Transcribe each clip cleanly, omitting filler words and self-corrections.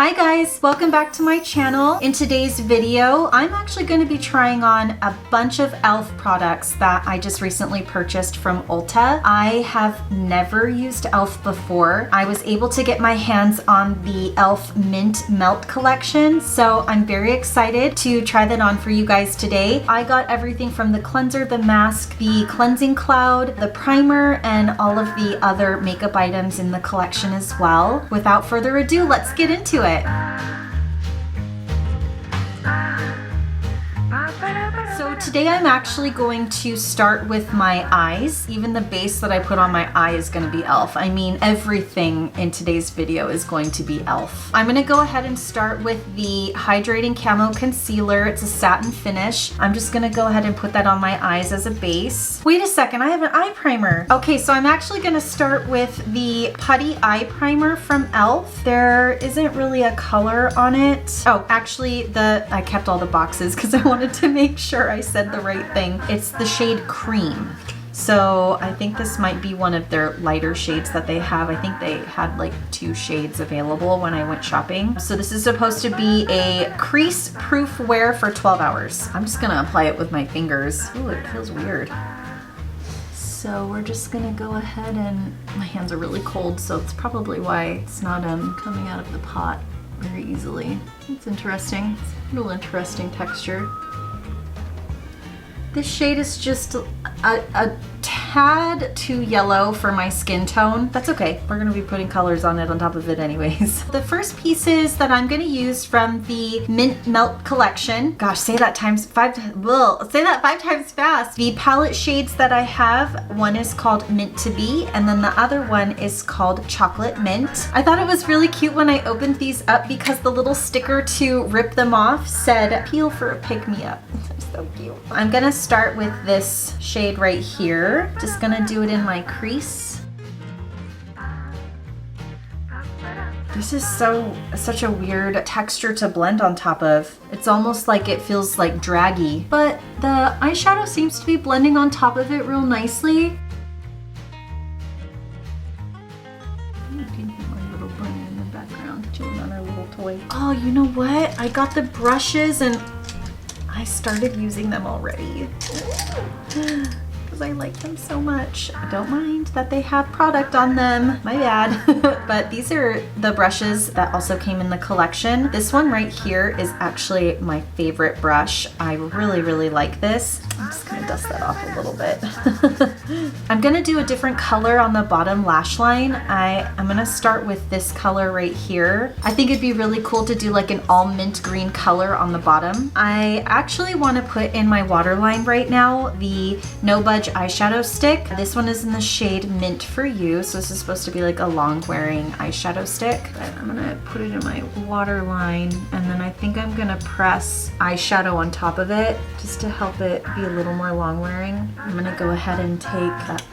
Hi guys, welcome back to my channel. In today's video, I'm actually going to be trying on a bunch of e.l.f. products that I just recently purchased from Ulta. I have never used e.l.f. before. I was able to get my hands on the e.l.f. Mint Melt collection, so I'm very excited to try that on for you guys today. I got everything from the cleanser, the mask, the cleansing cloud, the primer, and all of the other makeup items in the collection as well. Without further ado, let's get into it. So today I'm actually going to start with my eyes. Even the base that I put on my eye is going to be e.l.f. I mean, everything in today's video is going to be e.l.f. I'm going to go ahead and start with the Hydrating Camo Concealer. It's a satin finish. I'm just going to go ahead and put that on my eyes as a base. Wait a second, I have an eye primer. Okay, so I'm actually going to start with the Putty Eye Primer from e.l.f. There isn't really a color on it. Oh, actually, I kept all the boxes because I wanted to make sure I said the right thing. It's the shade Cream. So I think this might be one of their lighter shades that they have. I think they had like 2 shades available when I went shopping. So this is supposed to be a crease-proof wear for 12 hours. I'm just gonna apply it with my fingers. Ooh, it feels weird. So we're just gonna go ahead and, my hands are really cold, so it's probably why it's not coming out of the pot very easily. It's interesting. It's a little interesting texture. This shade is just a tad too yellow for my skin tone. That's okay. We're gonna be putting colors on it on top of it anyways. The first pieces that I'm gonna use from the Mint Melt collection, gosh, say that 5 times fast. The palette shades that I have, one is called Mint to Be, and then the other one is called Chocolate Mint. I thought it was really cute when I opened these up because the little sticker to rip them off said, "Peel for a pick-me-up." So cute. I'm gonna start with this shade right here. Just gonna do it in my crease. This is such a weird texture to blend on top of. It's almost like it feels like draggy, but the eyeshadow seems to be blending on top of it real nicely. My little bunny in the background chewing on our little toy. Oh, you know what? I got the brushes and I started using them already because I like them so much. I don't mind that they have product on them, my bad. But these are the brushes that also came in the collection. This one right here is actually my favorite brush. I really like this. I'm just gonna dust that off a little bit. I'm gonna do a different color on the bottom lash line. I'm gonna start with this color right here. I think it'd be really cool to do like an all mint green color on the bottom. I actually wanna put in my waterline right now the No Budge eyeshadow stick. This one is in the shade Mint for You, so this is supposed to be like a long wearing eyeshadow stick. But I'm gonna put it in my waterline, and then I think I'm gonna press eyeshadow on top of it just to help it be a little more long wearing. I'm gonna go ahead and take that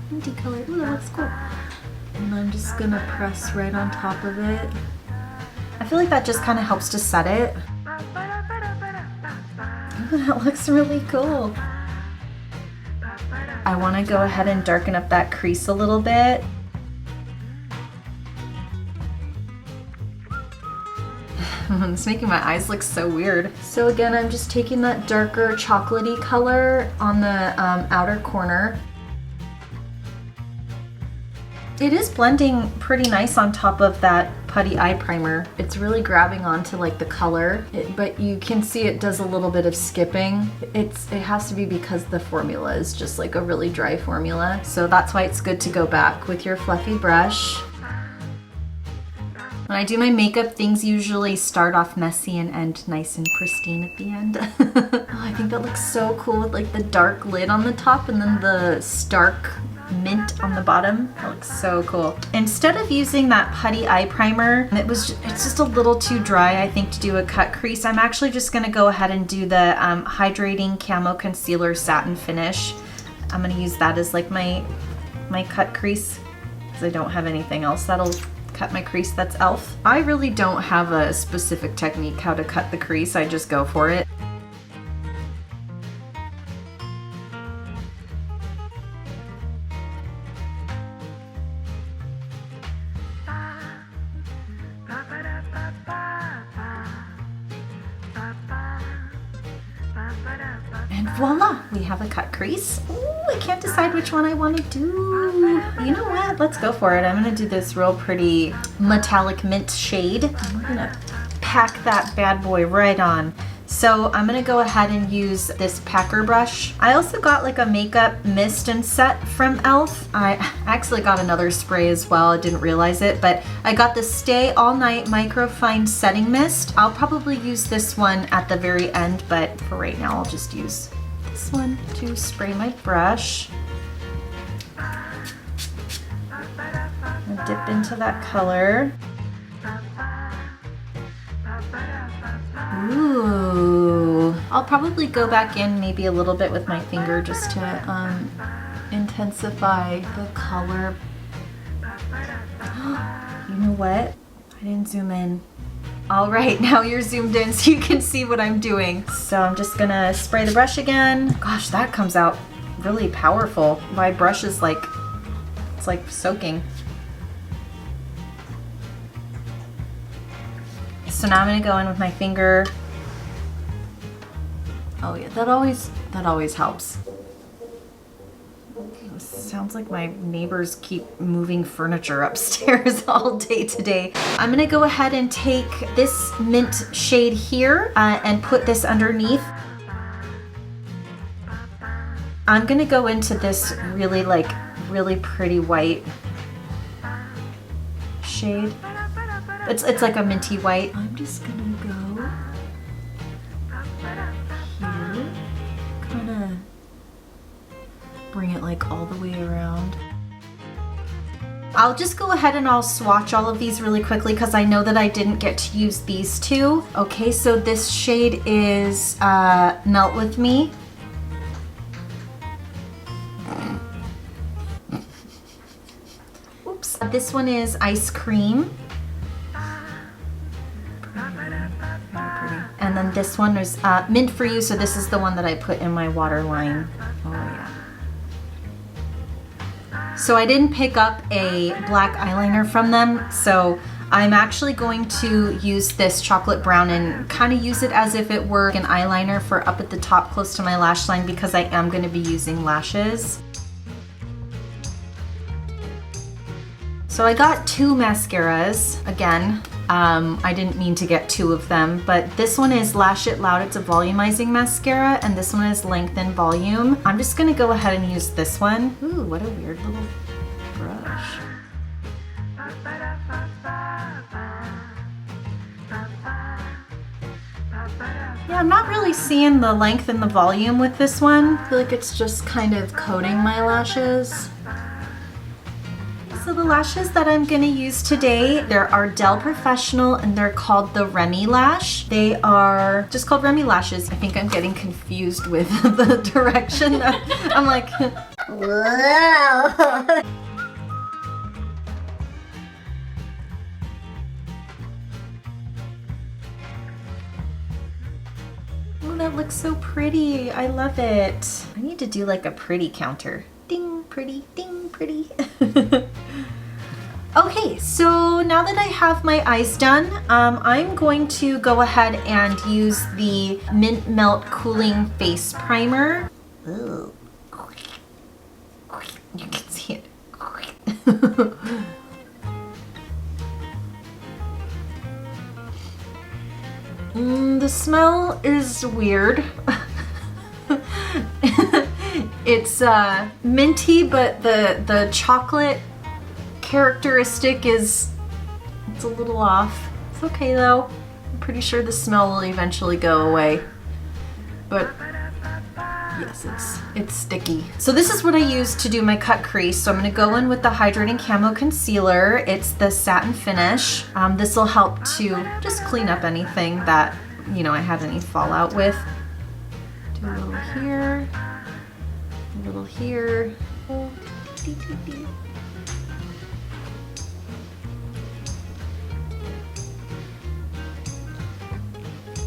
minty color. Ooh, that looks cool. And I'm just gonna press right on top of it. I feel like that just kind of helps to set it. Ooh, that looks really cool. I want to go ahead and darken up that crease a little bit. It's making my eyes look so weird. So again, I'm just taking that darker chocolatey color on the outer corner. It is blending pretty nice on top of that Putty Eye Primer. It's really grabbing onto like the color, but you can see it does a little bit of skipping. It has to be because the formula is just like a really dry formula. So that's why it's good to go back with your fluffy brush. When I do my makeup, things usually start off messy and end nice and pristine at the end. Oh, I think that looks so cool with like the dark lid on the top and then the stark mint on the bottom. That looks so cool. Instead of using that Putty Eye Primer, it's just a little too dry, I think, to do a cut crease. I'm actually just gonna go ahead and do the Hydrating Camo Concealer Satin Finish. I'm gonna use that as like my cut crease because I don't have anything else that'll cut my crease that's e.l.f. I really don't have a specific technique how to cut the crease. I just go for it. voila, we have a cut crease. Ooh, I can't decide which one I want to do. You know what? Let's go for it. I'm going to do this real pretty metallic mint shade. And we're going to pack that bad boy right on. So I'm gonna go ahead and use this packer brush. I also got like a makeup mist and set from E.L.F. I actually got another spray as well. I didn't realize it, but I got the Stay All Night Microfine Setting Mist. I'll probably use this one at the very end, but for right now I'll just use this one to spray my brush. And dip into that color. Ooh, I'll probably go back in maybe a little bit with my finger just to intensify the color. You know what? I didn't zoom in. All right, now you're zoomed in so you can see what I'm doing. So I'm just gonna spray the brush again. Gosh, that comes out really powerful. My brush is like, it's like soaking. So now I'm gonna go in with my finger. Oh yeah, that always helps. It sounds like my neighbors keep moving furniture upstairs all day today. I'm gonna go ahead and take this mint shade here and put this underneath. I'm gonna go into this really pretty white shade. It's like a minty white. I'm just gonna go here, kind of bring it like all the way around. I'll just go ahead and I'll swatch all of these really quickly because I know that I didn't get to use these two. Okay, so this shade is Melt With Me. Oops. This one is Ice Cream. And then this one is Mint For You, so this is the one that I put in my waterline. Oh yeah. So I didn't pick up a black eyeliner from them, so I'm actually going to use this chocolate brown and kind of use it as if it were an eyeliner for up at the top close to my lash line because I am going to be using lashes. So I got two mascaras, again. I didn't mean to get two of them, but this one is Lash It Loud. It's a volumizing mascara, and this one is Lengthen Volume. I'm just gonna go ahead and use this one. Ooh, what a weird little brush. Yeah, I'm not really seeing the length and the volume with this one. I feel like it's just kind of coating my lashes. So the lashes that I'm gonna use today, they're Ardell Professional and they're called the Remy Lash. They are just called Remy Lashes. I think I'm getting confused with the direction. I'm like, whoa. Oh, that looks so pretty. I love it. I need to do like a pretty counter. Ding, pretty, ding, pretty. Okay, so now that I have my eyes done, I'm going to go ahead and use the Mint Melt Cooling Face Primer. Ooh. You can see it. The smell is weird. It's minty, but the chocolate characteristic it's a little off. It's okay though. I'm pretty sure the smell will eventually go away. But yes, it's sticky. So this is what I use to do my cut crease. So I'm gonna go in with the Hydrating Camo Concealer. It's the Satin Finish. This will help to just clean up anything that, you know, I had any fallout with. Do a little here, a little here.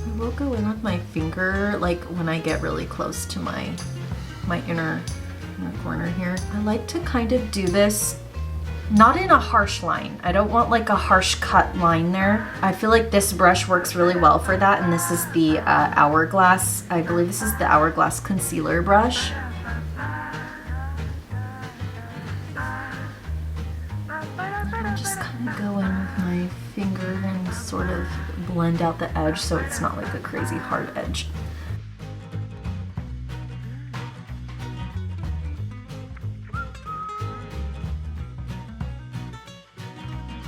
I will go in with my finger, like when I get really close to my inner corner here. I like to kind of do this not in a harsh line. I don't want like a harsh cut line there. I feel like this brush works really well for that, and this is the Hourglass. I believe this is the Hourglass concealer brush. I'll just kind of go in with my finger and sort of blend out the edge so it's not like a crazy hard edge.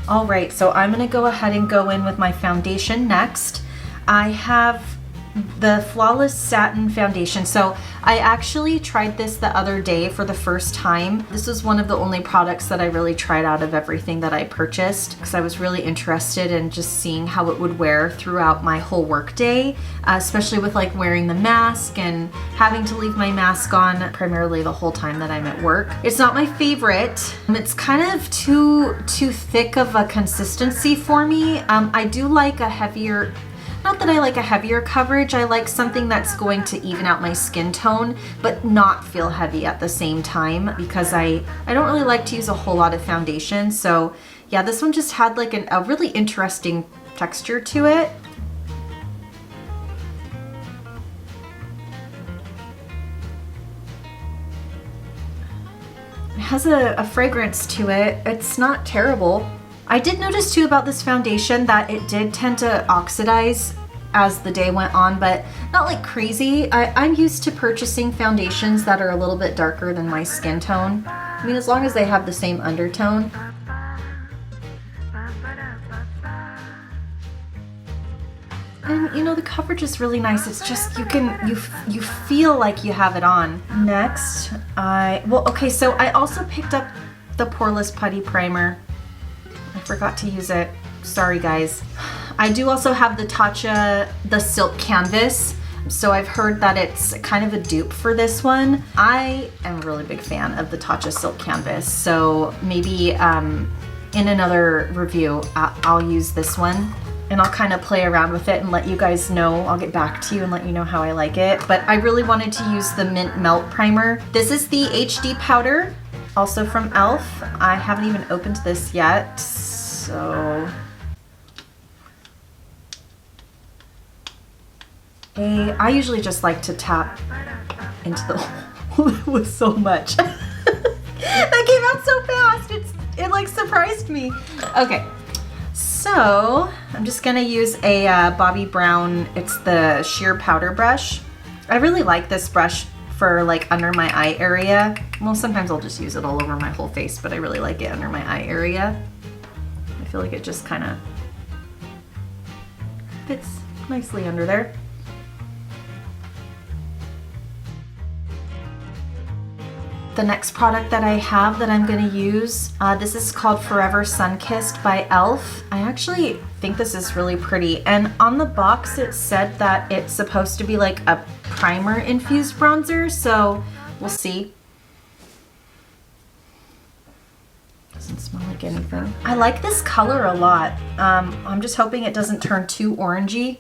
All right, so I'm gonna go ahead and go in with my foundation next. I have the Flawless Satin Foundation. So I actually tried this the other day for the first time. This was one of the only products that I really tried out of everything that I purchased because I was really interested in just seeing how it would wear throughout my whole work day, especially with like wearing the mask and having to leave my mask on primarily the whole time that I'm at work. It's not my favorite. It's kind of too thick of a consistency for me. I do like a heavier, not that I like a heavier coverage, I like something that's going to even out my skin tone, but not feel heavy at the same time because I don't really like to use a whole lot of foundation. So yeah, this one just had like a really interesting texture to it. It has a fragrance to it. It's not terrible. I did notice too about this foundation that it did tend to oxidize as the day went on, but not like crazy. I'm used to purchasing foundations that are a little bit darker than my skin tone. I mean, as long as they have the same undertone. And you know, the coverage is really nice. It's just you feel like you have it on. Next, so I also picked up the Poreless Putty Primer. I forgot to use it. Sorry guys. I do also have the Tatcha, the Silk Canvas. So I've heard that it's kind of a dupe for this one. I am a really big fan of the Tatcha Silk Canvas. So maybe in another review, I'll use this one and I'll kind of play around with it and let you guys know. I'll get back to you and let you know how I like it. But I really wanted to use the Mint Melt Primer. This is the HD powder, also from E.L.F. I haven't even opened this yet. So I usually just like to tap into the hole with so much. That came out so fast. It like surprised me. Okay, so I'm just gonna use a Bobbi Brown. It's the sheer powder brush. I really like this brush for like under my eye area. Well, sometimes I'll just use it all over my whole face, but I really like it under my eye area. I feel like it just kind of fits nicely under there. The next product that I have that I'm going to use, this is called Forever Sunkissed by E.L.F. I actually think this is really pretty, and on the box it said that it's supposed to be like a primer infused bronzer, so we'll see. Doesn't smell like anything. I like this color a lot. I'm just hoping it doesn't turn too orangey.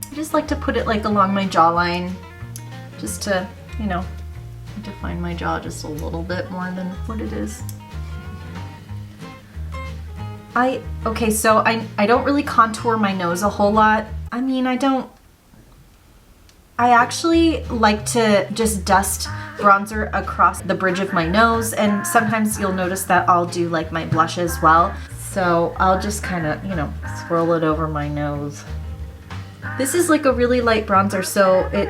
I just like to put it like along my jawline, just to, you know, define my jaw just a little bit more than what it is. Okay, so I don't really contour my nose a whole lot. I mean, I actually like to just dust bronzer across the bridge of my nose, and sometimes you'll notice that I'll do like my blush as well. So I'll just kind of, you know, swirl it over my nose. This is like a really light bronzer, so it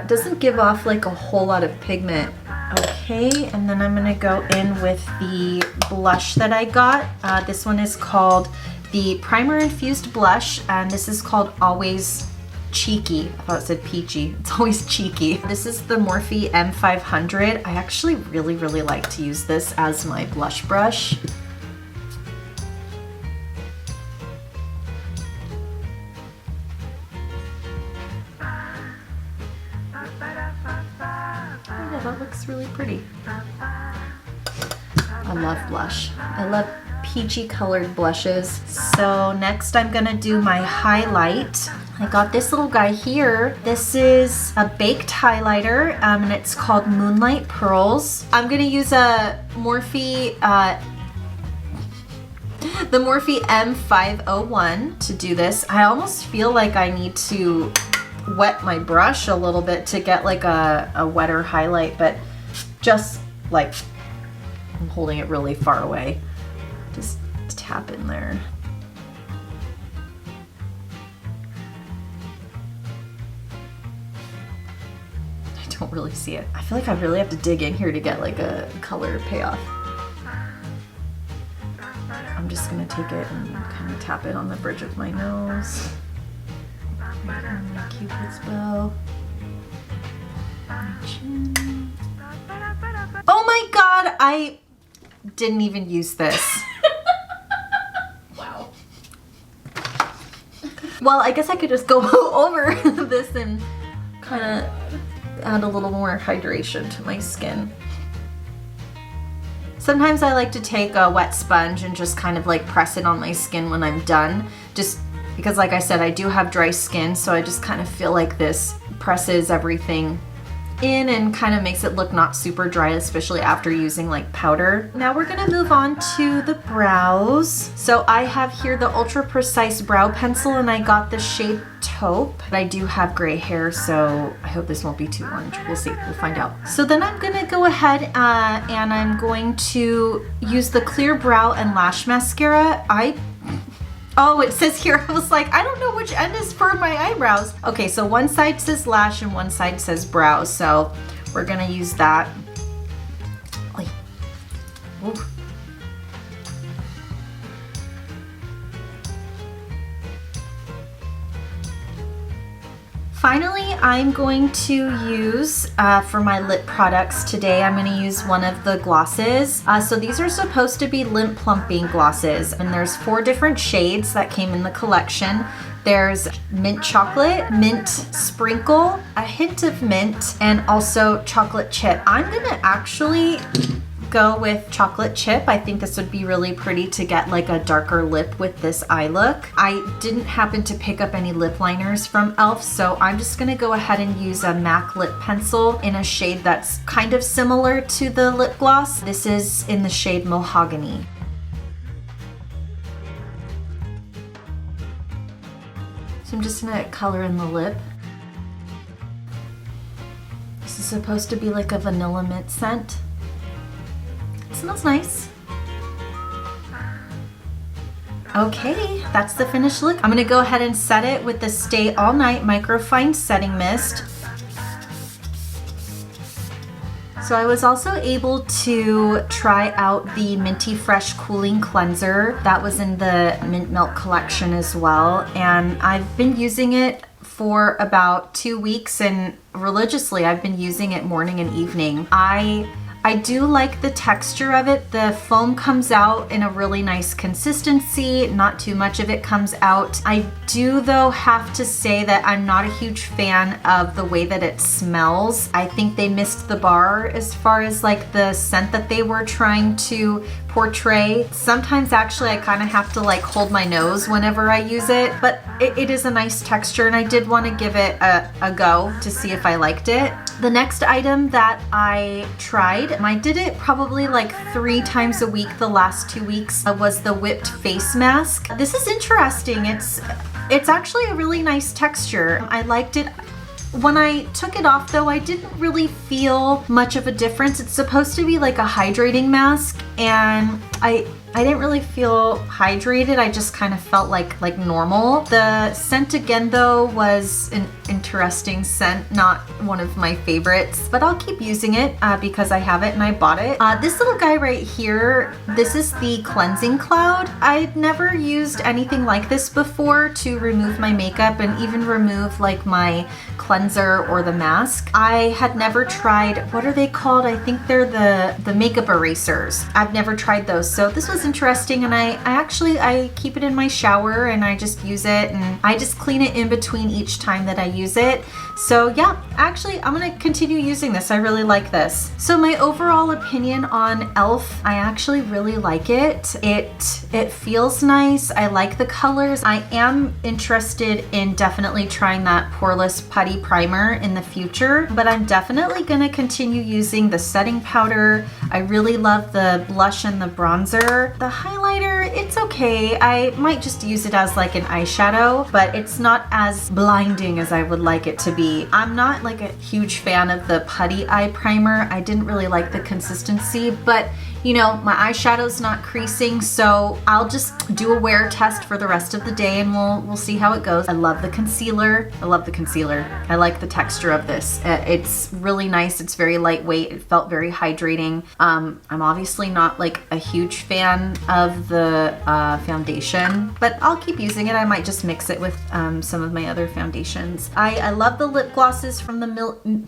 doesn't give off like a whole lot of pigment. Okay, and then I'm gonna go in with the blush that I got. This one is called the Primer Infused Blush, and this is called Always Cheeky. I thought it said peachy. It's Always Cheeky. This is the Morphe M500. I actually really like to use this as my blush brush. Yeah, that looks really pretty. I love blush. I love peachy colored blushes. So next I'm gonna do my highlight. I got this little guy here. This is a baked highlighter, and it's called Moonlight Pearls. I'm gonna use a Morphe, the Morphe M501 to do this. I almost feel like I need to wet my brush a little bit to get like a wetter highlight, but just like, I'm holding it really far away. Just tap in there. I don't really see it. I feel like I really have to dig in here to get like a color payoff. I'm just gonna take it and kind of tap it on the bridge of my nose. Right on my Cupid's bow. My chin. Oh my god, I didn't even use this. Wow. Well, I guess I could just go over this and kind of add a little more hydration to my skin. Sometimes I like to take a wet sponge and just kind of like press it on my skin when I'm done. Just because, like I said, I do have dry skin, so I just kind of feel like this presses everything in and kind of makes it look not super dry, especially after using like powder. Now we're gonna move on to the brows. So I have here the Ultra Precise Brow Pencil, and I got the shade Taupe. But I do have gray hair, so I hope this won't be too orange. We'll see, we'll find out. So then I'm gonna go ahead and I'm going to use the Clear Brow and Lash Mascara. Oh, it says here, I was like, I don't know which end is for my eyebrows. Okay, so one side says lash and one side says brow, so we're gonna use that. Ooh. Finally, I'm going to use, for my lip products today, I'm gonna use one of the glosses. So these are supposed to be lip plumping glosses, and there's 4 different shades that came in the collection. There's mint chocolate, mint sprinkle, a hint of mint, and also chocolate chip. I'm gonna actually go with chocolate chip. I think this would be really pretty to get like a darker lip with this eye look. I didn't happen to pick up any lip liners from E.L.F, so I'm just gonna go ahead and use a MAC lip pencil in a shade that's kind of similar to the lip gloss. This is in the shade Mahogany. So I'm just gonna color in the lip. This is supposed to be like a vanilla mint scent. It smells nice. Okay, that's the finished look. I'm gonna go ahead and set it with the Stay All Night Microfine Setting Mist. So I was also able to try out the Minty Fresh Cooling Cleanser. That was in the Mint Melt collection as well. And I've been using it for about 2 weeks, and religiously I've been using it morning and evening. I do like the texture of it. The foam comes out in a really nice consistency. Not too much of it comes out. I do though have to say that I'm not a huge fan of the way that it smells. I think they missed the bar as far as like the scent that they were trying to portray. Sometimes actually I kind of have to like hold my nose whenever I use it, but it is a nice texture, and I did want to give it a go to see if I liked it. The next item that I tried, I did it probably like 3 times a week the last 2 weeks, was the whipped face mask. This is interesting. It's actually a really nice texture. I liked it. When I took it off though, I didn't really feel much of a difference. It's supposed to be like a hydrating mask, and I didn't really feel hydrated. I just kind of felt like normal. The scent again though was an interesting scent, not one of my favorites, but I'll keep using it because I have it and I bought it. This little guy right here, this is the Cleansing Cloud. I'd never used anything like this before to remove my makeup and even remove like my cleanser or the mask. I had never tried, what are they called? I think they're the makeup erasers. I've never tried those. So this was interesting, and I keep it in my shower and I just use it, and I just clean it in between each time that I use it. So yeah, actually I'm gonna continue using this. I really like this. So my overall opinion on E.L.F, I actually really like it. It feels nice. I like the colors. I am interested in definitely trying that poreless putty primer in the future, but I'm definitely gonna continue using the setting powder. I really love the blush and the bronzer. The highlighter, it's okay. I might just use it as like an eyeshadow, but it's not as blinding as I would like it to be. I'm not like a huge fan of the putty eye primer. I didn't really like the consistency, but you know, my eyeshadow's not creasing, so I'll just do a wear test for the rest of the day and we'll see how it goes. I love the concealer. I love the concealer. I like the texture of this. It's really nice. It's very lightweight. It felt very hydrating. I'm obviously not like a huge fan of the foundation, but I'll keep using it. I might just mix it with some of my other foundations. I love the lip glosses from the Mint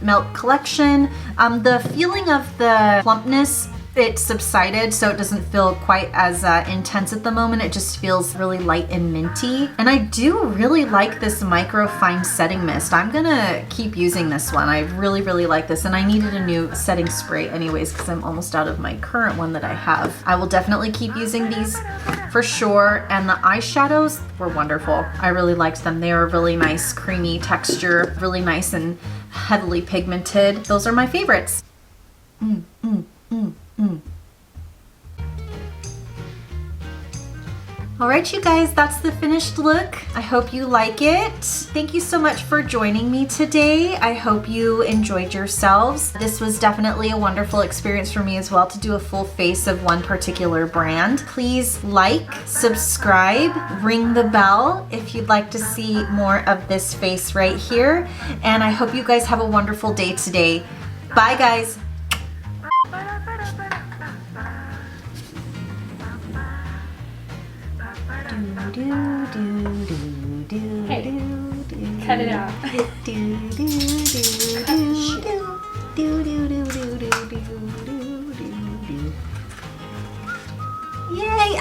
Melt collection. The feeling of the plumpness, it subsided, so it doesn't feel quite as intense at the moment. It just feels really light and minty. And I do really like this micro fine setting mist. I'm gonna keep using this one. I really, really like this, and I needed a new setting spray anyways because I'm almost out of my current one that I have. I will definitely keep using these for sure. And the eyeshadows were wonderful. I really liked them. They are a really nice creamy texture, really nice and heavily pigmented. Those are my favorites. All right, you guys, that's the finished look. I hope you like it. Thank you so much for joining me today. I hope you enjoyed yourselves. This was definitely a wonderful experience for me as well to do a full face of one particular brand. Please like, subscribe, ring the bell if you'd like to see more of this face right here. And I hope you guys have a wonderful day today. Bye, guys. Hey, cut it out. Cut the shit. Yay!